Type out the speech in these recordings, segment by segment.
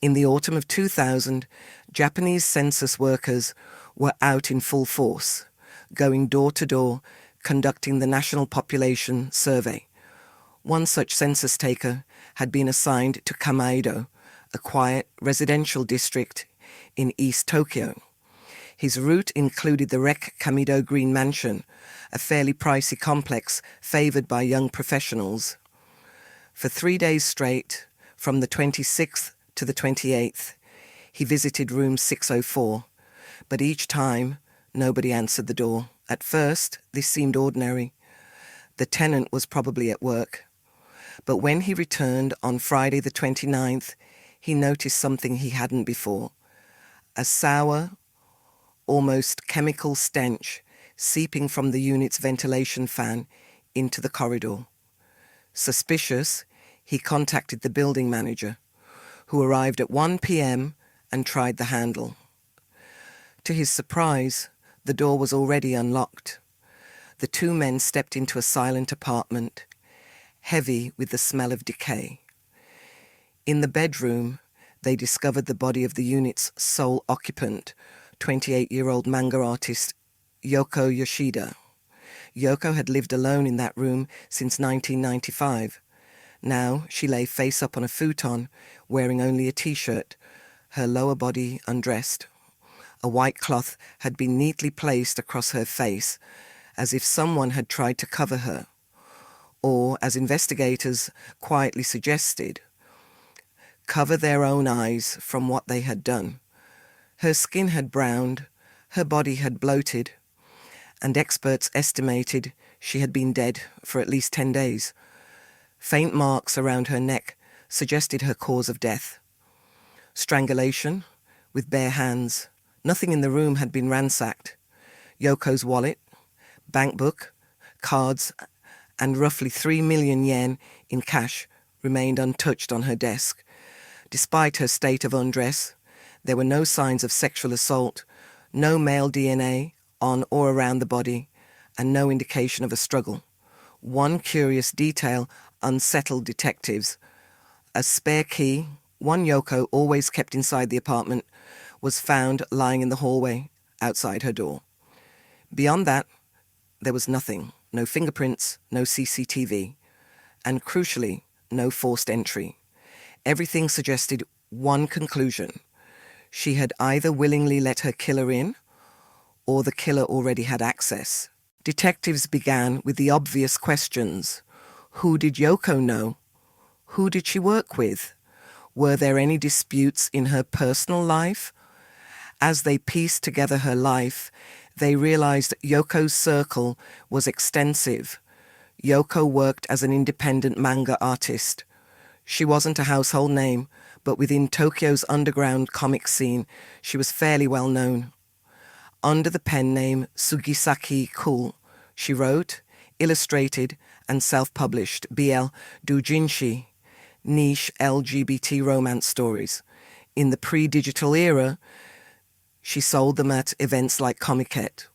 In the autumn of 2000, Japanese census workers were out in full force, going door to door, conducting the National Population Survey. One such census taker had been assigned to Kamaido, a quiet residential district in East Tokyo. His route included the Rek Kamido Green Mansion, a fairly pricey complex favored by young professionals. For 3 days straight, from the 26th to the 28th, he visited room 604, but each time nobody answered the door. At first, this seemed ordinary. The tenant was probably at work. But when he returned on Friday the 29th, he noticed something he hadn't before. A sour, almost chemical stench seeping from the unit's ventilation fan into the corridor. Suspicious, he contacted the building manager, who arrived at 1 p.m. and tried the handle. To his surprise, the door was already unlocked. The two men stepped into a silent apartment, heavy with the smell of decay. In the bedroom, they discovered the body of the unit's sole occupant, 28-year-old manga artist Yoko Yoshida. Yoko had lived alone in that room since 1995. Now she lay face up on a futon, wearing only a t-shirt, her lower body undressed. A white cloth had been neatly placed across her face, as if someone had tried to cover her, or, as investigators quietly suggested, cover their own eyes from what they had done. Her skin had browned, her body had bloated, and experts estimated she had been dead for at least 10 days. Faint marks around her neck suggested her cause of death. Strangulation, with bare hands. Nothing in the room had been ransacked. Yoko's wallet, bank book, cards, and roughly 3 million yen in cash remained untouched on her desk. Despite her state of undress, there were no signs of sexual assault, no male DNA on or around the body, and no indication of a struggle. One curious detail unsettled detectives. A spare key, one Yoko always kept inside the apartment, was found lying in the hallway outside her door. Beyond that, there was nothing. No fingerprints, no CCTV, and crucially, no forced entry. Everything suggested one conclusion. She had either willingly let her killer in, or the killer already had access. Detectives began with the obvious questions. Who did Yoko know? Who did she work with? Were there any disputes in her personal life? As they pieced together her life, they realized Yoko's circle was extensive. Yoko worked as an independent manga artist. She wasn't a household name, but within Tokyo's underground comic scene, she was fairly well known. Under the pen name Sugisaki Cool, she wrote, illustrated, and self-published BL doujinshi, niche LGBT romance stories. In the pre-digital era, she sold them at events like Comiket.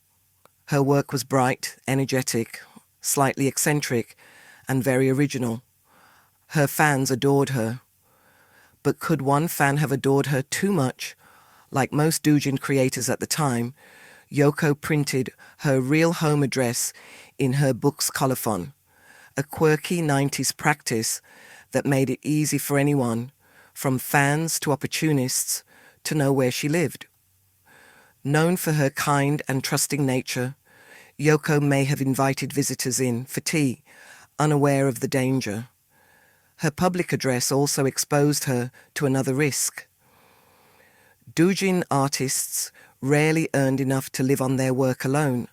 Her work was bright, energetic, slightly eccentric, and very original. Her fans adored her. But could one fan have adored her too much? Like most doujin creators at the time, Yoko printed her real home address in her book's colophon, a quirky 90s practice that made it easy for anyone, from fans to opportunists, to know where she lived. Known for her kind and trusting nature, Yoko may have invited visitors in for tea, unaware of the danger. Her public address also exposed her to another risk. Doujin artists rarely earned enough to live on their work alone.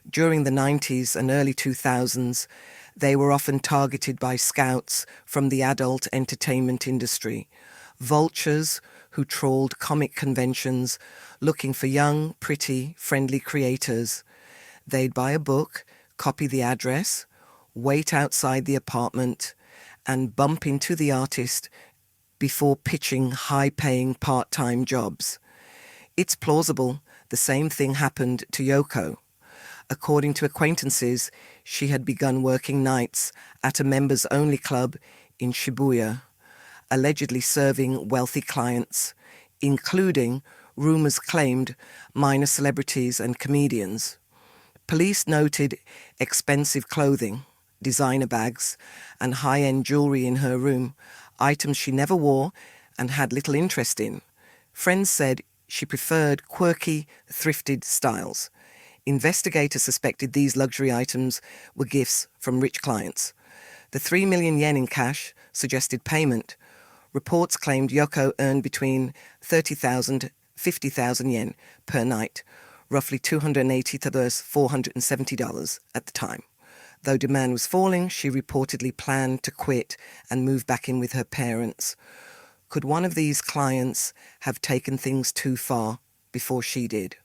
During the 90s and early 2000s, they were often targeted by scouts from the adult entertainment industry, vultures who trawled comic conventions looking for young, pretty, friendly creators. They'd buy a book, copy the address, wait outside the apartment, and bump into the artist before pitching high-paying part-time jobs. It's plausible the same thing happened to Yoko. According to acquaintances, she had begun working nights at a members-only club in Shibuya, allegedly serving wealthy clients, including, rumors claimed, minor celebrities and comedians. Police noted expensive clothing, designer bags, and high-end jewelry in her room, items she never wore and had little interest in. Friends said she preferred quirky, thrifted styles. Investigators suspected these luxury items were gifts from rich clients. The 3 million yen in cash suggested payment. Reports claimed Yoko earned between 30,000 50,000 yen per night, roughly $280 to $470 at the time. Though demand was falling, she reportedly planned to quit and move back in with her parents. Could one of these clients have taken things too far before she did?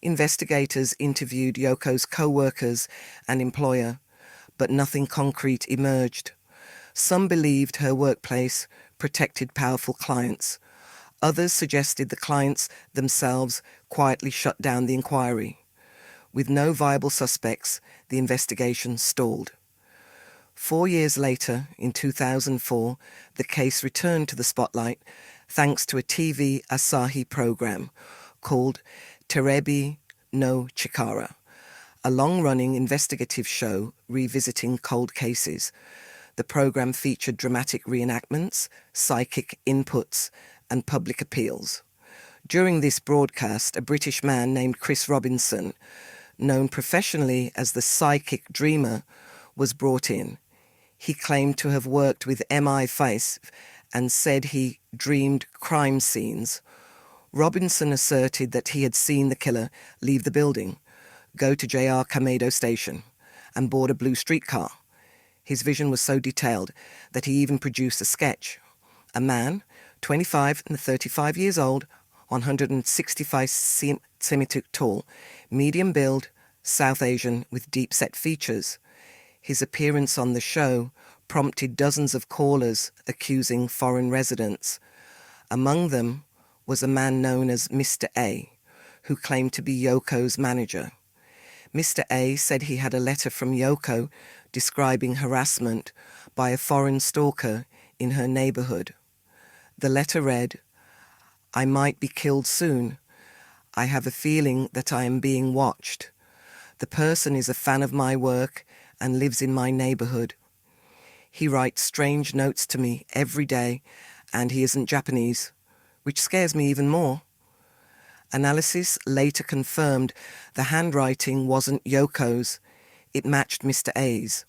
Investigators interviewed Yoko's co-workers and employer, but nothing concrete emerged. Some believed her workplace protected powerful clients. Others suggested the clients themselves quietly shut down the inquiry. With no viable suspects, the investigation stalled. 4 years later, in 2004, the case returned to the spotlight thanks to a TV Asahi program called Terebi no Chikara, a long-running investigative show revisiting cold cases. The program featured dramatic reenactments, psychic inputs, and public appeals. During this broadcast, a British man named Chris Robinson, known professionally as the psychic dreamer, was brought in. He claimed to have worked with MI5 and said he dreamed crime scenes. Robinson asserted that he had seen the killer leave the building, go to JR Kamedo station, and board a blue streetcar. His vision was so detailed that he even produced a sketch. A man, 25 and 35 years old, 165 centimeters tall, medium build, South Asian with deep-set features. His appearance on the show prompted dozens of callers accusing foreign residents. Among them was a man known as Mr. A, who claimed to be Yoko's manager. Mr. A said he had a letter from Yoko describing harassment by a foreign stalker in her neighborhood. The letter read, "I might be killed soon. I have a feeling that I am being watched. The person is a fan of my work and lives in my neighborhood. He writes strange notes to me every day, and he isn't Japanese, which scares me even more." Analysis later confirmed the handwriting wasn't Yoko's, it matched Mr. A's.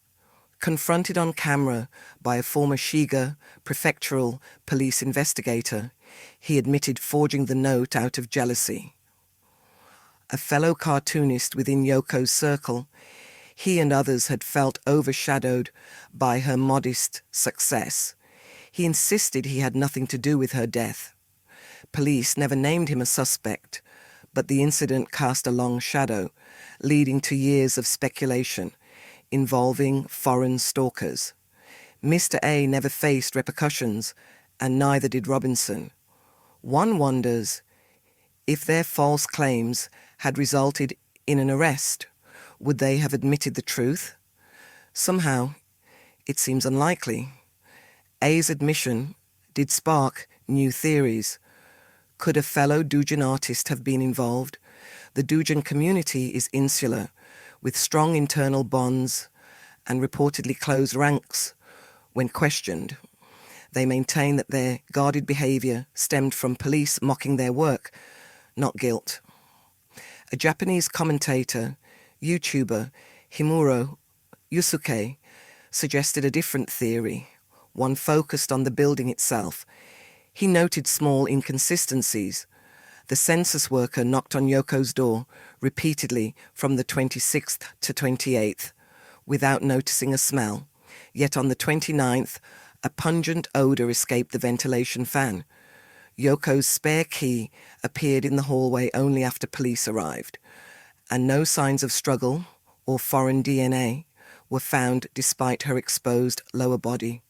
Confronted on camera by a former Shiga prefectural police investigator, he admitted forging the note out of jealousy. A fellow cartoonist within Yoko's circle, he and others had felt overshadowed by her modest success. He insisted he had nothing to do with her death. Police never named him a suspect, but the incident cast a long shadow, leading to years of speculation involving foreign stalkers. Mr. A never faced repercussions, and neither did Robinson. One wonders if their false claims had resulted in an arrest, would they have admitted the truth? Somehow, it seems unlikely. A's admission did spark new theories. Could a fellow doujin artist have been involved? The doujin community is insular, with strong internal bonds and reportedly closed ranks. When questioned, they maintain that their guarded behavior stemmed from police mocking their work, not guilt. A Japanese commentator, YouTuber, Himuro Yusuke, suggested a different theory, one focused on the building itself. He noted small inconsistencies. The census worker knocked on Yoko's door repeatedly from the 26th to 28th without noticing a smell, yet on the 29th, a pungent odor escaped the ventilation fan. Yoko's spare key appeared in the hallway only after police arrived, and no signs of struggle or foreign DNA were found despite her exposed lower body.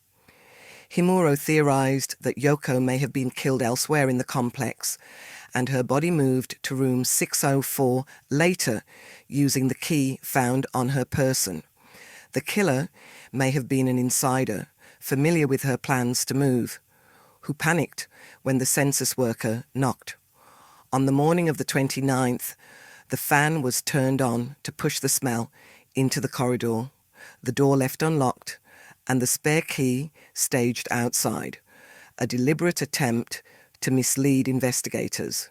Himuro theorized that Yoko may have been killed elsewhere in the complex, and her body moved to room 604 later using the key found on her person. The killer may have been an insider, familiar with her plans to move. who panicked when the census worker knocked. On the morning of the 29th, the fan was turned on to push the smell into the corridor, the door left unlocked, and the spare key staged outside, a deliberate attempt to mislead investigators.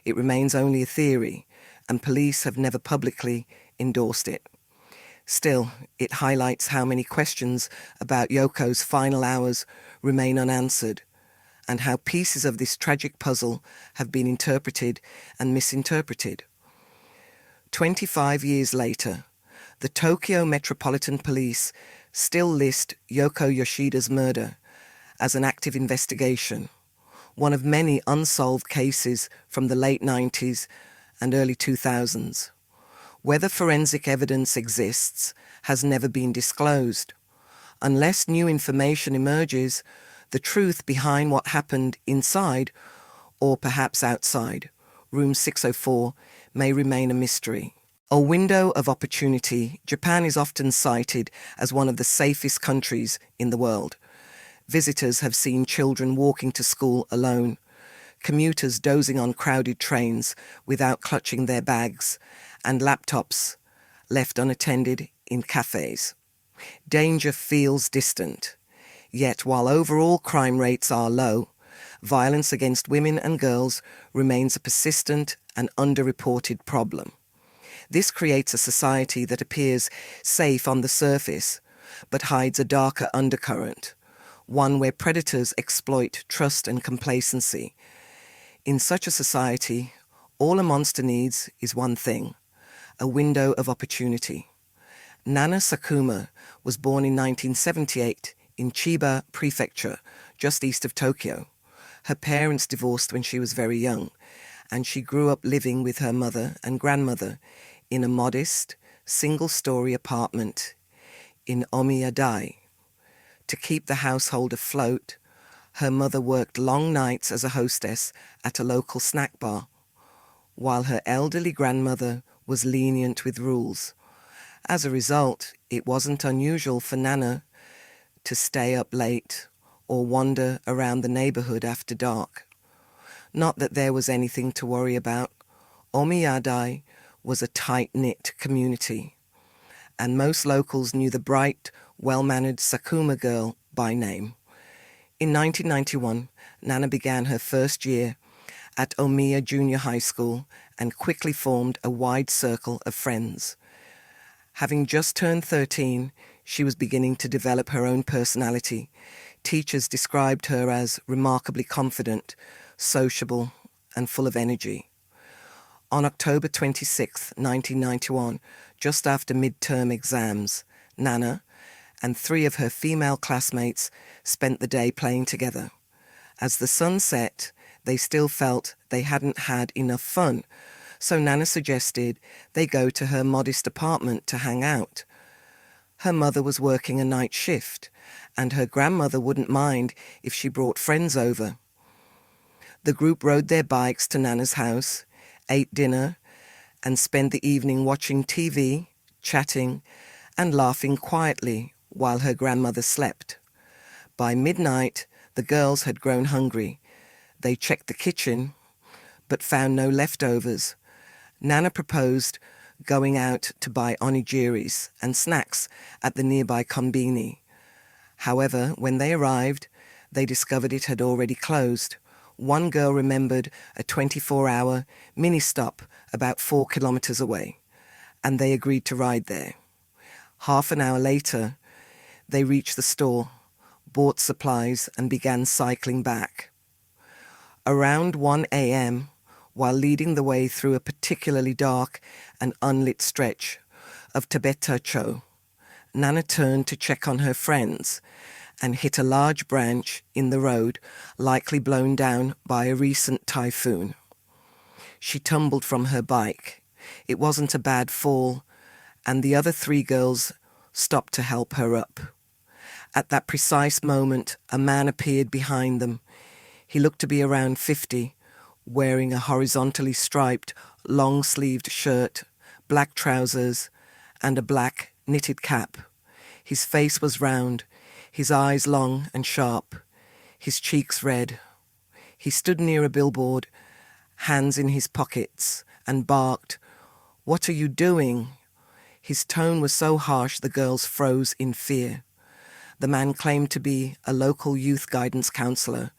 It remains only a theory, and police have never publicly endorsed it. Still, it highlights how many questions about Yoko's final hours remain unanswered, and how pieces of this tragic puzzle have been interpreted and misinterpreted. 25 years later, the Tokyo Metropolitan Police still list Yoko Yoshida's murder as an active investigation, one of many unsolved cases from the late 90s and early 2000s. Whether forensic evidence exists has never been disclosed. Unless new information emerges, the truth behind what happened inside, or perhaps outside, Room 604 may remain a mystery. A window of opportunity, Japan is often cited as one of the safest countries in the world. Visitors have seen children walking to school alone, commuters dozing on crowded trains without clutching their bags, and laptops left unattended in cafes. Danger feels distant. Yet while overall crime rates are low, violence against women and girls remains a persistent and underreported problem. This creates a society that appears safe on the surface, but hides a darker undercurrent, one where predators exploit trust and complacency. In such a society, all a monster needs is one thing: a window of opportunity. Nana Sakuma was born in 1978 in Chiba Prefecture, just east of Tokyo. Her parents divorced when she was very young, and she grew up living with her mother and grandmother in a modest, single-story apartment in Omiya-dai. To keep the household afloat, her mother worked long nights as a hostess at a local snack bar, while her elderly grandmother was lenient with rules. As a result, it wasn't unusual for Nana to stay up late or wander around the neighborhood after dark. Not that there was anything to worry about. Omiya-dai was a tight-knit community, and most locals knew the bright, well-mannered Sakuma girl by name. In 1991, Nana began her first year at Omiya Junior High School and quickly formed a wide circle of friends. Having just turned 13, she was beginning to develop her own personality. Teachers described her as remarkably confident, sociable, and full of energy. On October 26, 1991, just after midterm exams, Nana and 3 of her female classmates spent the day playing together. As the sun set, they still felt they hadn't had enough fun, so Nana suggested they go to her modest apartment to hang out. Her mother was working a night shift, and her grandmother wouldn't mind if she brought friends over. The group rode their bikes to Nana's house, ate dinner, and spent the evening watching TV, chatting, and laughing quietly while her grandmother slept. By midnight, the girls had grown hungry. They checked the kitchen, but found no leftovers. Nana proposed going out to buy onigiris and snacks at the nearby konbini. However, when they arrived, they discovered it had already closed. One girl remembered a 24-hour mini-stop about 4 kilometers away, and they agreed to ride there. Half an hour later, they reached the store, bought supplies, and began cycling back. Around 1 a.m., while leading the way through a particularly dark and unlit stretch of Tebetacho, Nana turned to check on her friends and hit a large branch in the road, likely blown down by a recent typhoon. She tumbled from her bike. It wasn't a bad fall, and the other 3 girls stopped to help her up. At that precise moment, a man appeared behind them. He looked to be around 50, wearing a horizontally striped, long-sleeved shirt, black trousers, and a black knitted cap. His face was round, his eyes long and sharp. his cheeks red. He stood near a billboard, hands in his pockets, and barked, "What are you doing?" His tone was so harsh the girls froze in fear. The man claimed to be a local youth guidance counselor,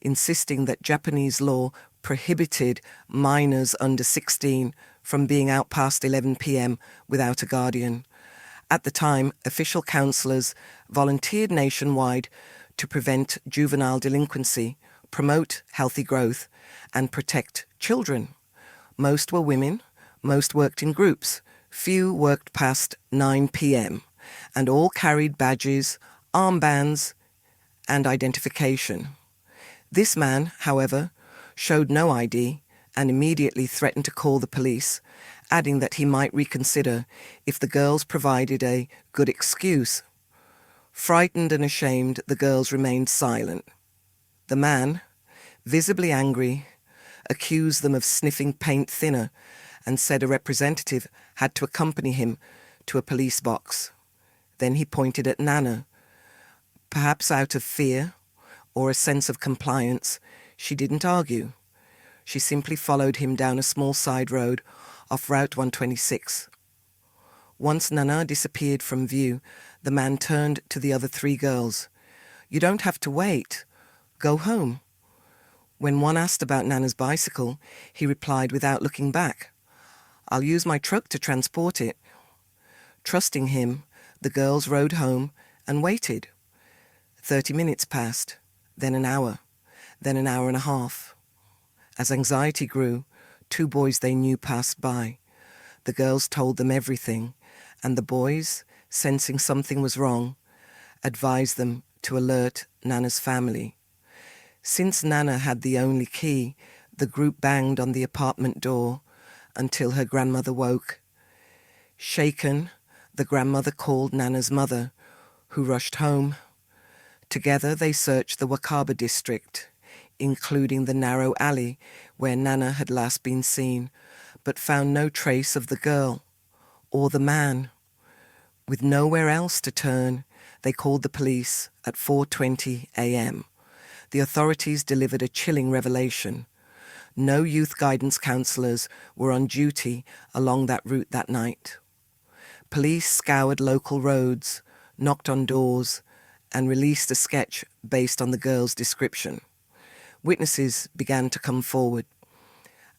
insisting that Japanese law prohibited minors under 16 from being out past 11 p.m. without a guardian. At the time, official counselors volunteered nationwide to prevent juvenile delinquency, promote healthy growth, and protect children. Most were women, most worked in groups, few worked past 9 p.m., and all carried badges, armbands, and identification. This man, however, showed no ID and immediately threatened to call the police, adding that he might reconsider if the girls provided a good excuse. Frightened and ashamed, the girls remained silent. The man, visibly angry, accused them of sniffing paint thinner and said a representative had to accompany him to a police box. Then he pointed at Nana. Perhaps out of fear or a sense of compliance, she didn't argue. She simply followed him down a small side road off Route 126. Once Nana disappeared from view, the man turned to the other three girls. "You don't have to wait. Go home." When one asked about Nana's bicycle, he replied without looking back, "I'll use my truck to transport it." Trusting him, the girls rode home and waited. 30 minutes passed, then an hour, then an hour and a half. As anxiety grew, two boys they knew passed by. The girls told them everything, and the boys, sensing something was wrong, advised them to alert Nana's family. Since Nana had the only key, the group banged on the apartment door until her grandmother woke. Shaken, the grandmother called Nana's mother, who rushed home. Together they searched the Wakaba district, including the narrow alley where Nana had last been seen, but found no trace of the girl or the man. With nowhere else to turn, they called the police at 4:20 a.m. The authorities delivered a chilling revelation. No youth guidance counselors were on duty along that route that night. Police scoured local roads, knocked on doors, and released a sketch based on the girl's description. Witnesses began to come forward.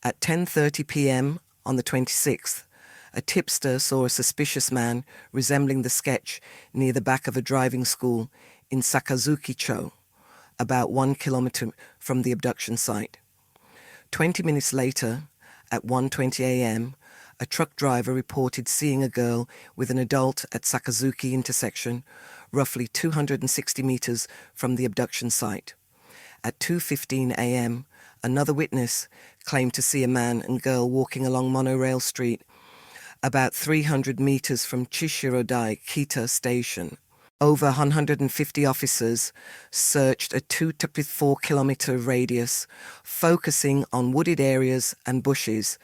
At 10:30 p.m. on the 26th, a tipster saw a suspicious man resembling the sketch near the back of a driving school in Sakazuki-cho, about 1 kilometer from the abduction site. 20 minutes later, at 1:20 a.m., a truck driver reported seeing a girl with an adult at Sakazuki intersection, roughly 260 meters from the abduction site. At 2:15 a.m., another witness claimed to see a man and girl walking along Monorail Street, about 300 meters from Chishirodai Kita Station. Over 150 officers searched a 2 to 4 kilometer radius, focusing on wooded areas and bushes,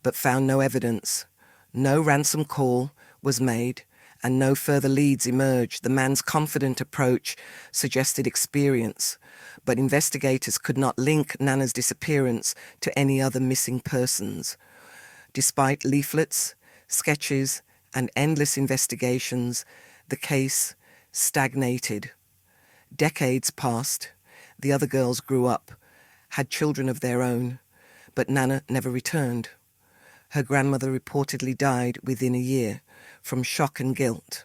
but found no evidence. No ransom call was made, and no further leads emerged. The man's confident approach suggested experience, but investigators could not link Nana's disappearance to any other missing persons. Despite leaflets, sketches, and endless investigations, the case stagnated. Decades passed. The other girls grew up, had children of their own, but Nana never returned. Her grandmother reportedly died within a year from shock and guilt.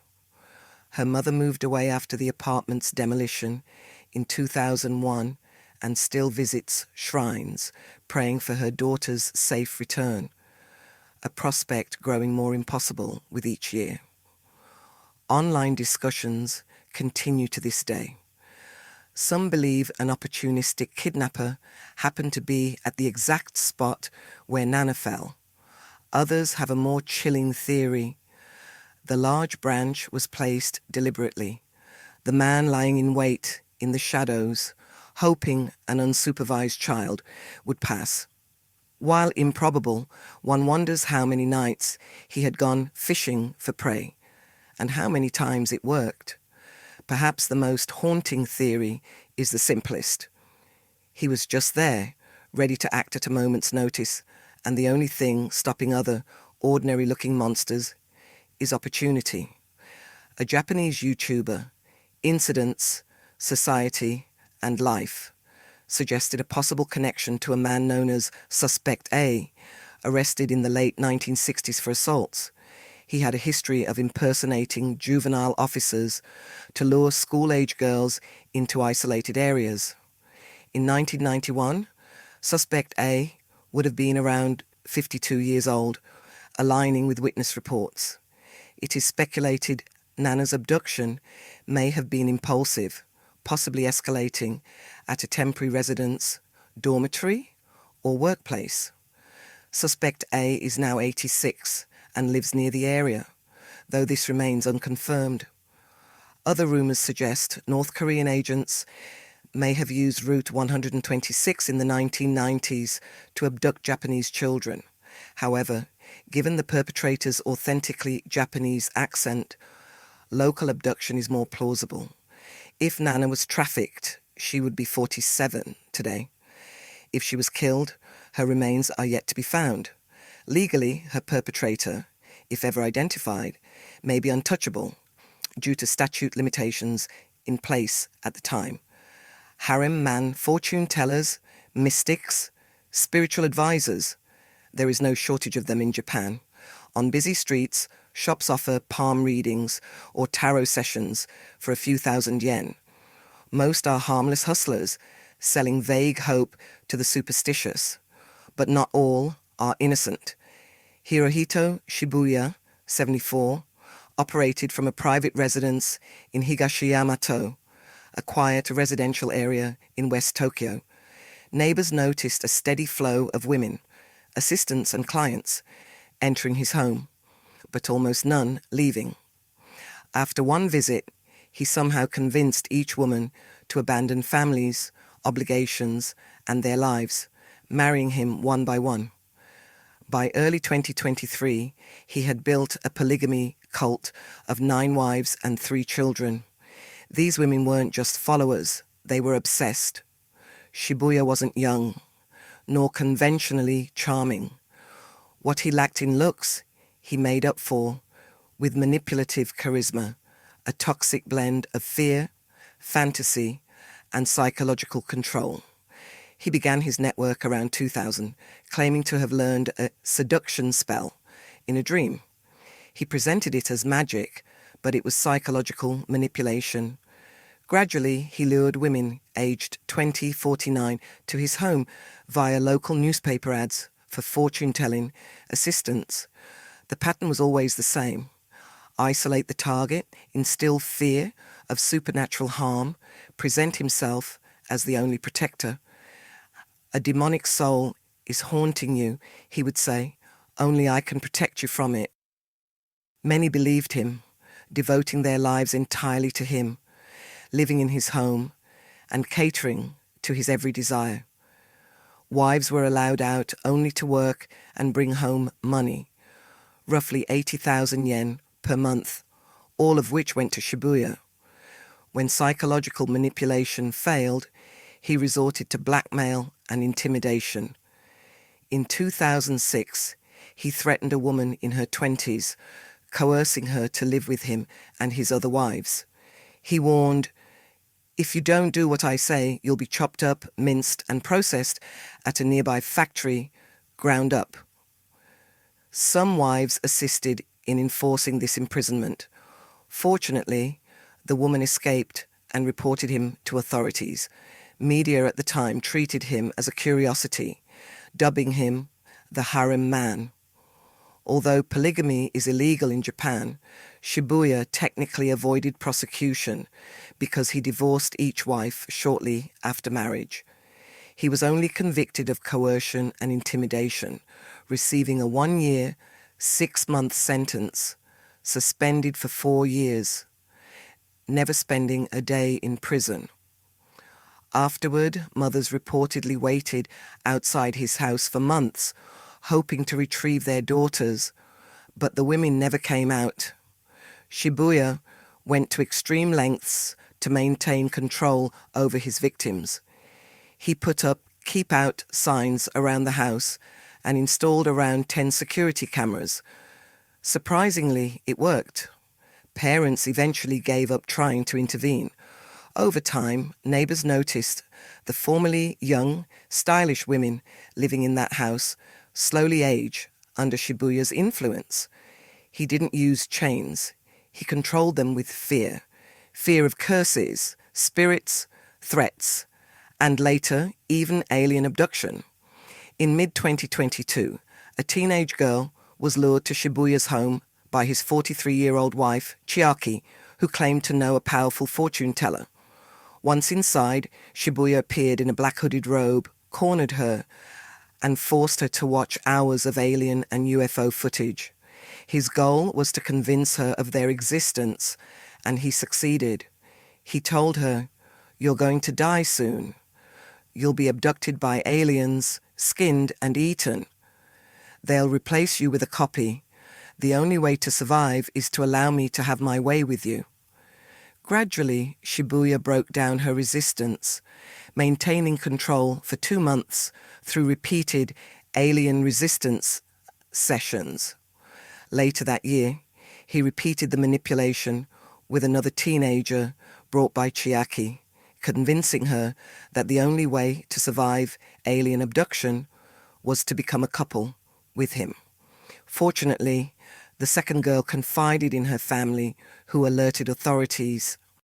Her mother moved away after the apartment's demolition in 2001 and still visits shrines, praying for her daughter's safe return, a prospect growing more impossible with each year. Online discussions continue to this day. Some believe an opportunistic kidnapper happened to be at the exact spot where Nana fell. Others have a more chilling theory. The large branch was placed deliberately, the man lying in wait in the shadows, hoping an unsupervised child would pass. While improbable, one wonders how many nights he had gone fishing for prey, and how many times it worked. Perhaps the most haunting theory is the simplest. He was just there, ready to act at a moment's notice, and the only thing stopping other, ordinary-looking monsters is opportunity. A Japanese YouTuber, Incidents, Society, and Life, suggested a possible connection to a man known as Suspect A, arrested in the late 1960s for assaults. He had a history of impersonating juvenile officers to lure school-age girls into isolated areas. In 1991, Suspect A would have been around 52 years old, aligning with witness reports. It is speculated Nana's abduction may have been impulsive, possibly escalating at a temporary residence, dormitory, or workplace. Suspect A is now 86 and lives near the area, though this remains unconfirmed. Other rumours suggest North Korean agents may have used Route 126 in the 1990s to abduct Japanese children. However, given the perpetrator's authentically Japanese accent, local abduction is more plausible. If Nana was trafficked, she would be 47 today. If she was killed, her remains are yet to be found. Legally, her perpetrator, if ever identified, may be untouchable due to statute limitations in place at the time. Harem Man fortune tellers, mystics, spiritual advisors, there is no shortage of them in Japan. On busy streets, shops offer palm readings or tarot sessions for a few thousand yen. Most are harmless hustlers, selling vague hope to the superstitious. But not all are innocent. Hirohito Shibuya, 74, operated from a private residence in Higashiyama-to, a quiet residential area in West Tokyo. Neighbors noticed a steady flow of women, assistants and clients, entering his home, but almost none leaving. After one visit, he somehow convinced each woman to abandon families, obligations, and their lives, marrying him one by one. By early 2023, he had built a polygamy cult of 9 wives and 3 children. These women weren't just followers, they were obsessed. Shibuya wasn't young, nor conventionally charming. What he lacked in looks, he made up for with manipulative charisma, a toxic blend of fear, fantasy, and psychological control. He began his network around 2000, claiming to have learned a seduction spell in a dream. He presented it as magic, but it was psychological manipulation. Gradually, he lured women aged 20-49 to his home via local newspaper ads for fortune-telling assistance. The pattern was always the same. Isolate the target, instill fear of supernatural harm, present himself as the only protector. A demonic soul is haunting you, he would say. Only I can protect you from it. Many believed him, devoting their lives entirely to him, living in his home and catering to his every desire. Wives were allowed out only to work and bring home money, roughly 80,000 yen per month, all of which went to Shibuya. When psychological manipulation failed, he resorted to blackmail and intimidation. In 2006, he threatened a woman in her 20s, coercing her to live with him and his other wives. He warned, "If you don't do what I say, you'll be chopped up, minced, and processed at a nearby factory, ground up." Some wives assisted in enforcing this imprisonment. Fortunately, the woman escaped and reported him to authorities. Media at the time treated him as a curiosity, dubbing him the Harem Man. Although polygamy is illegal in Japan, Shibuya technically avoided prosecution because he divorced each wife shortly after marriage. He was only convicted of coercion and intimidation, receiving a 1-year, 6-month sentence, suspended for 4 years, never spending a day in prison. Afterward, mothers reportedly waited outside his house for months, hoping to retrieve their daughters, but the women never came out. Shibuya went to extreme lengths to maintain control over his victims. He put up "keep out" signs around the house and installed around 10 security cameras. Surprisingly, it worked. Parents eventually gave up trying to intervene. Over time, neighbors noticed the formerly young, stylish women living in that house slowly age under Shibuya's influence. He didn't use chains. He controlled them with fear. Fear of curses, spirits, threats, and later, even alien abduction. In mid-2022, a teenage girl was lured to Shibuya's home by his 43-year-old wife, Chiaki, who claimed to know a powerful fortune teller. Once inside, Shibuya appeared in a black hooded robe, cornered her, and forced her to watch hours of alien and UFO footage. His goal was to convince her of their existence, and he succeeded. He told her, "You're going to die soon. You'll be abducted by aliens, skinned and eaten. They'll replace you with a copy. The only way to survive is to allow me to have my way with you." Gradually, Shibuya broke down her resistance, maintaining control for 2 months through repeated alien resistance sessions. Later that year, he repeated the manipulation with another teenager brought by Chiaki, convincing her that the only way to survive alien abduction was to become a couple with him. Fortunately, the second girl confided in her family, who alerted authorities